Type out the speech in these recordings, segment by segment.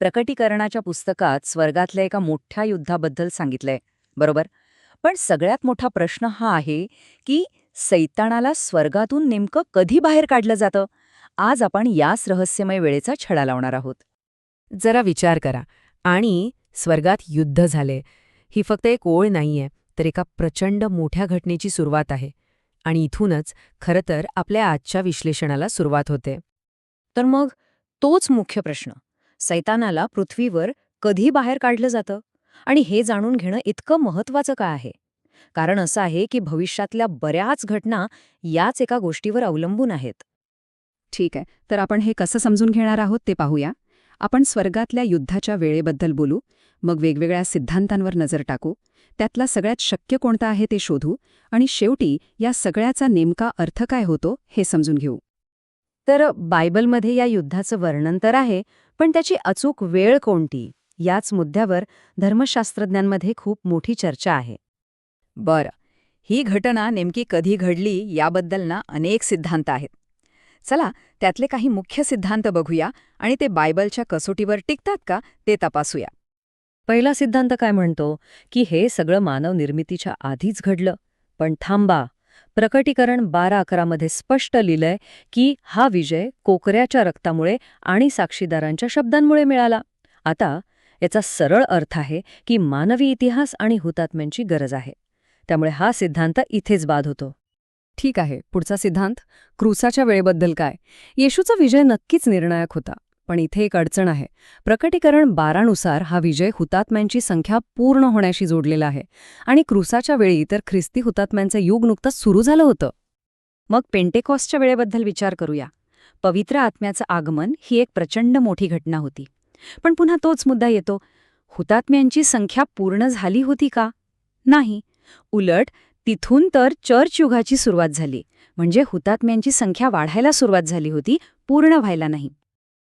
प्रकटीकरणाच्या पुस्तकात स्वर्गातल्या एका मोठ्या युद्धाबद्दल सांगितलंय, बरोबर? पण सगळ्यात मोठा प्रश्न हा आहे की सैतानाला स्वर्गातून नेमकं कधी बाहेर काढलं जातं? आज आपण याच रहस्यमय वेळेचा छडा लावणार आहोत. जरा विचार करा. आणि स्वर्गात युद्ध झाले. ही फक्त एक ओळ नाहीये, तर एका प्रचंड मोठ्या घटनेची सुरुवात आहे. आणि इथूनच खरं तर आपल्या आजच्या विश्लेषणाला सुरुवात होते. तर मग तोच मुख्य प्रश्न, सैतानाला पृथ्वीवर कधी बाहेर काढलं जातं? आणि हे जाणून घेणं इतकं महत्वाचं का आहे? कारण असं आहे की भविष्यातल्या बऱ्याच घटना याच एका गोष्टीवर अवलंबून आहेत. ठीक आहे, तर आपण हे कसं समजून घेणार आहोत ते पाहूया. आपण स्वर्गातल्या युद्धाच्या वेळेबद्दल बोलू, मग वेगवेगळ्या सिद्धांतांवर नजर टाकू, त्यातला सगळ्यात शक्य कोणता आहे ते शोधू, आणि शेवटी या सगळ्याचा नेमका अर्थ काय होतो हे समजून घेऊ. तर बायबलमध्ये या युद्धाचं वर्णन तर आहे, पण त्याची अचूक वेळ कोणती याच मुद्द्यावर धर्मशास्त्रज्ञांमध्ये खूप मोठी चर्चा आहे. बरं, ही घटना नेमकी कधी घडली याबद्दल ना अनेक सिद्धांत आहेत. चला, त्यातले काही मुख्य सिद्धांत बघूया आणि ते बायबलच्या कसोटीवर टिकतात का ते तपासूया. पहिला सिद्धांत काय म्हणतो की हे सगळं मानव निर्मितीच्या आधीच घडलं. पण थांबा, प्रकटीकरण 12:11 मध्ये स्पष्ट लिहिलंय की हा विजय कोकऱ्याच्या रक्तामुळे आणि साक्षीदारांच्या शब्दांमुळे मिळाला. आता याचा सरळ अर्थ आहे की मानवी इतिहास आणि हुतात्म्यांची गरज आहे. त्यामुळे हा सिद्धांत इथेच बाद होतो. ठीक आहे, पुढचा सिद्धांत, क्रूसाच्या वेळेबद्दल काय? येशूचा विजय नक्कीच निर्णायक होता, पण इथे एक अडचण आहे. प्रकटीकरण 12 नुसार हा विजय हुतात्म्यांची संख्या पूर्ण होण्याशी जोडलेला आहे, आणि क्रूसाच्या वेळी तर ख्रिस्ती हुतात्म्यांचं युग नुकतंच सुरू झालं होतं. मग पेंटेकॉस्टच्या वेळेबद्दल विचार करूया. पवित्र आत्म्याचं आगमन ही एक प्रचंड मोठी घटना होती. पण पुन्हा तोच मुद्दा येतो, हुतात्म्यांची संख्या पूर्ण झाली होती का? नाही. उलट तिथून तर चर्च युगाची सुरुवात झाली, म्हणजे हुतात्म्यांची संख्या वाढायला सुरुवात झाली होती, पूर्ण व्हायला नाही.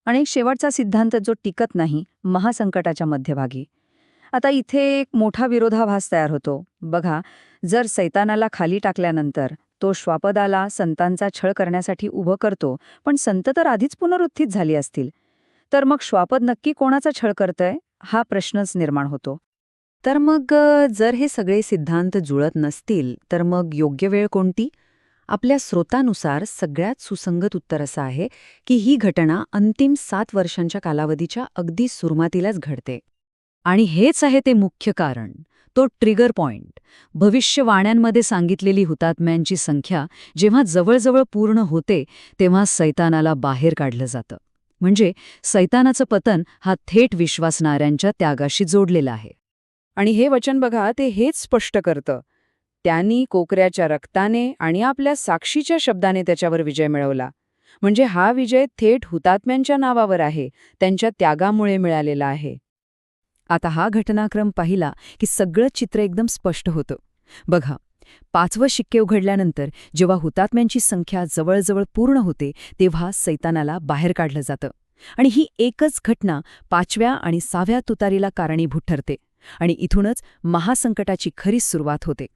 आणि शेवटचा सिद्धांत जो टिकत नाही, महासंकटाच्या मध्यभागी. आता इथे एक मोठा विरोधाभास तयार होतो. बघा, जर सैतानाला खाली टाकल्यानंतर तो श्वापदाला संतांचा छळ करण्यासाठी उभं करतो, पण संत तर आधीच पुनरुत्थित झाली असतील, तर मग श्वापद नक्की कोणाचा छळ करतंय हा प्रश्नच निर्माण होतो. तर मग जर हे सगळे सिद्धांत जुळत नसतील, तर मग योग्य वेळ कोणती? आपल्या स्रोतानुसार सगळ्यात सुसंगत उत्तर असं आहे की ही घटना अंतिम 7 वर्षांच्या कालावधीच्या अगदी सुरुवातीलाच घडते. आणि हेच आहे ते मुख्य कारण, तो ट्रिगर पॉइंट. भविष्यवाण्यांमध्ये सांगितलेली हुतात्म्यांची संख्या जेव्हा जवळजवळ पूर्ण होते, तेव्हा सैतानाला बाहेर काढलं जातं. म्हणजे सैतानाचं पतन हा थेट विश्वासणाऱ्यांच्या त्यागाशी जोडलेला आहे. आणि हे वचन बघा, ते हेच स्पष्ट करतं. त्यांनी कोकऱ्याच्या रक्ताने आणि आपल्या साक्षीच्या शब्दाने त्याच्यावर विजय मिळवला. म्हणजे हा विजय थेट हुतात्म्यांच्या नावावर आहे, त्यांच्या त्यागामुळे मिळालेला आहे. आता हा घटनाक्रम पाहिला की सगळं चित्र एकदम स्पष्ट होतं. बघा, 5वं शिक्के उघडल्यानंतर जेव्हा हुतात्म्यांची संख्या जवळजवळ पूर्ण होते, तेव्हा सैतानाला बाहेर काढलं जातं. आणि ही एकच घटना 5व्या आणि 6व्या तुतारीला कारणीभूत ठरते. आणि इथूनच महासंकटाची खरी सुरुवात होते.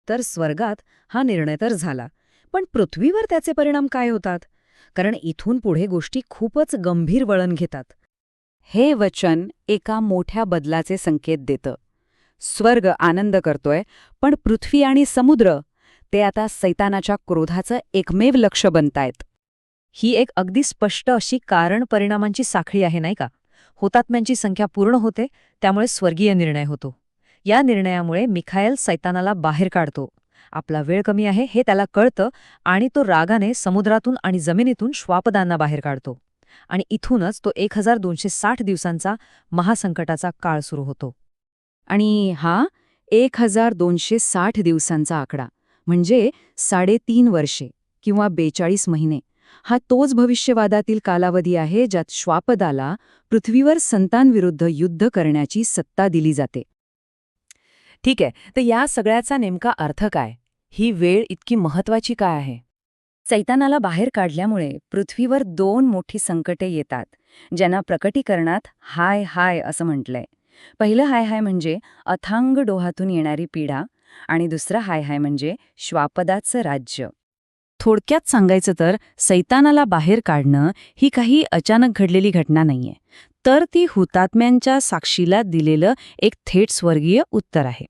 तर स्वर्गात हा निर्णय तर झाला, पण पृथ्वीवर त्याचे परिणाम काय होतात? कारण इथून पुढे गोष्टी खूपच गंभीर वळण घेतात. हे वचन एका मोठ्या बदलाचे संकेत देतं. स्वर्ग आनंद करतोय, पण पृथ्वी आणि समुद्र ते आता सैतानाच्या क्रोधाचं एकमेव लक्ष बनतायत. ही एक अगदी स्पष्ट अशी कारण परिणामांची साखळी आहे, नाही का? हुतात्म्यांची संख्या पूर्ण होते, त्यामुळे स्वर्गीय निर्णय होतो. या निर्णयामुळे मिखाएल सैतानाला बाहेर काढतो. आपला वेळ कमी आहे हे त्याला कळतं, आणि तो रागाने समुद्रातून आणि जमिनीतून श्वापदांना बाहेर काढतो. आणि इथूनच तो 1260 दिवसांचा महासंकटाचा काळ सुरू होतो. आणि हा 1260 दिवसांचा आकडा म्हणजे 3.5 वर्षे किंवा 42 महिने, हा तोच भविष्यवादातील कालावधी आहे ज्यात श्वापदाला पृथ्वीवर संतांविरुद्ध युद्ध करण्याची सत्ता दिली जाते. ठीक आहे, तर या सगळ्याचा नेमका अर्थ काय? ही वेळ इतकी महत्वाची काय आहे? सैतानाला बाहेर काढल्यामुळे पृथ्वीवर 2 मोठी संकटे येतात, ज्यांना प्रकटीकरणात हाय हाय असं म्हटलंय. पहिलं हाय हाय म्हणजे अथांग डोहातून येणारी पीडा, आणि दुसरं हाय हाय म्हणजे श्वापदाचं राज्य. थोडक्यात सांगायचं तर सैतानाला बाहेर काढणं ही काही अचानक घडलेली घटना नाहीये. तर ती हुतात्म्यांच्या साक्षीला दिलेलं एक थेट स्वर्गीय उत्तर आहे.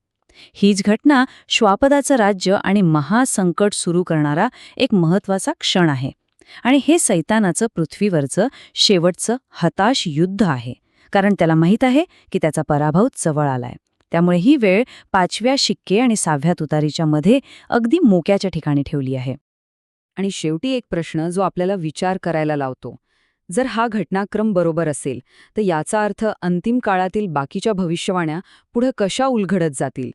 हीच घटना श्वापदाचं राज्य आणि महासंकट सुरू करणारा एक महत्वाचा क्षण आहे. आणि हे सैतानाचं पृथ्वीवरचं शेवटचं हताश युद्ध आहे, कारण त्याला माहीत आहे की त्याचा पराभव जवळ आलाय. त्यामुळे ही वेळ 5व्या शिक्के आणि 6व्या तुतारीच्या मध्ये अगदी मोक्याच्या ठिकाणी ठेवली आहे. आणि शेवटी एक प्रश्न जो आपल्याला विचार करायला लावतो. जर हा घटनाक्रम बरोबर असेल तर याचा अर्थ अंतिम काळातील बाकीच्या भविष्यवाण्या पुढे कशा उलगडत जातील